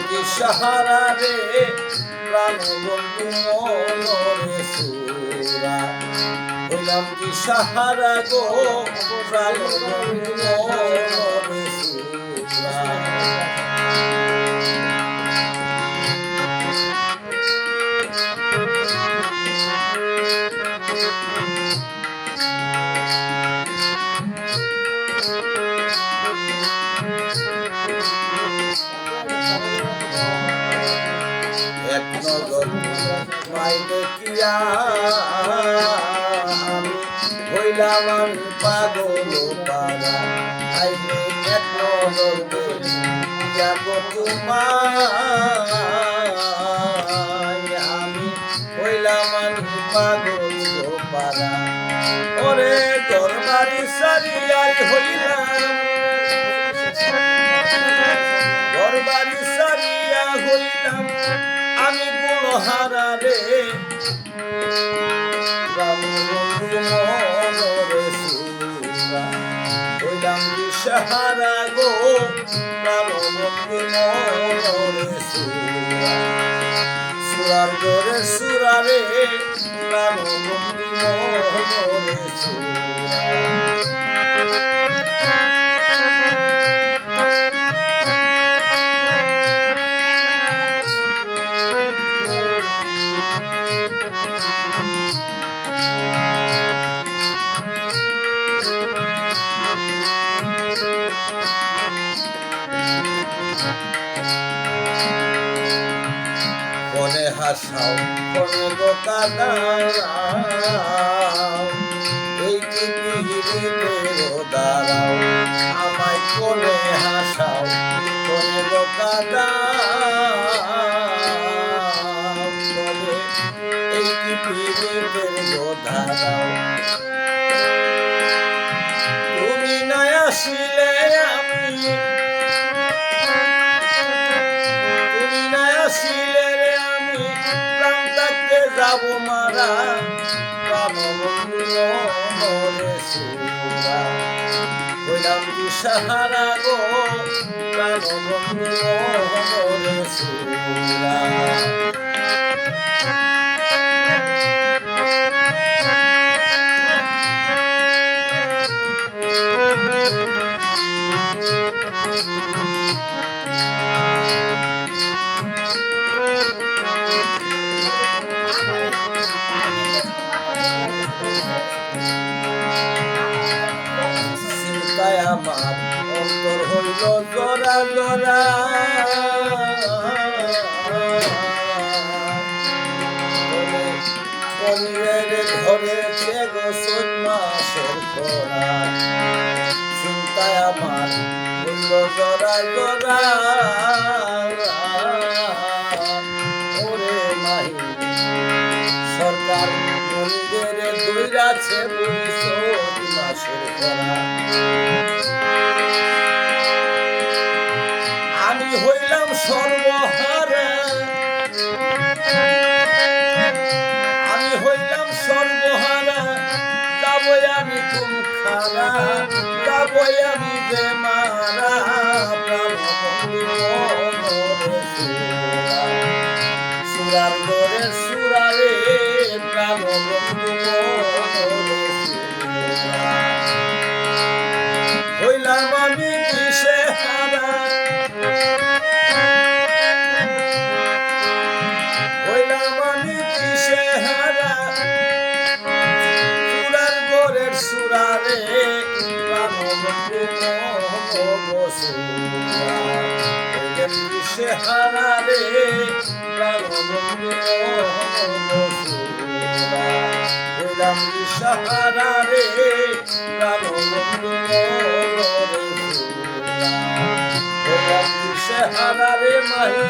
কি সাহারা রে প্রাণ বন্ধু মনরে সুরা হইলাম কি সাহারা গো প্রাণ বন্ধু মনরে সুরা এক নজর মাইলে কিয়া আমি হইলাম আমি পাগল পারা আইলে এক নজর কিয়া গো তোমায় আমি হইলাম আমি পাগল পারা ওরে তোর বাড়ি সারিয়াই হইলাম তোর বাড়ি সারিয়া হইলাম আমি গুণহারা রে প্রাণ বন্ধু মনরে সুরা হইলাম দিশাহারা গো প্রাণ বন্ধু মনরে সুরা সুরার গোরে সুরা রে প্রাণ বন্ধু মনরে সুরা কোনে হাসাও কোনে বোকানা এই কি পৃথিবীতে দাঁড়াও আমায় কোনে হাসাও কোনে বোকানা কোনে এই কি পৃথিবীতে দাঁড়াও তুমি না আসিলে আমি তুমি না আসিলে যাব মারা প্রাণ বন্ধু মনরে সুরা হইলাম দিশাহারা গো প্রাণ বন্ধু মনরে সুরা আমার অন্তর হইল জরা জরা ধরেছে গো 7 মাসের খরা চিন্তায় আমার হইল জরা জরা ওরে মাহি সরকার মন্দিরে দইরাছে 7 মাসের খরা আমি হইলাম সর্বহারা আমি হইলাম সর্বহারা যাবই আমি কুমখারা যাবই আমি বেমারা প্রাণ বন্ধু মনরে সুরা সুরার গোরে সুরা রে প্রাণ বন্ধু মনরে সুরা হইলাম আমি কিসে হারা হইলাম আমি কিসে হারা সুরার গোরের সুরা রে প্রাণ বন্ধু মনরে সুরা হইলাম কিসে হারা রে প্রাণ বন্ধু মনরে সুরা হইলাম দিশাহারা রে প্রাণ বন্ধু মনরে সুরা হইলাম দিশাহারা রে মাহি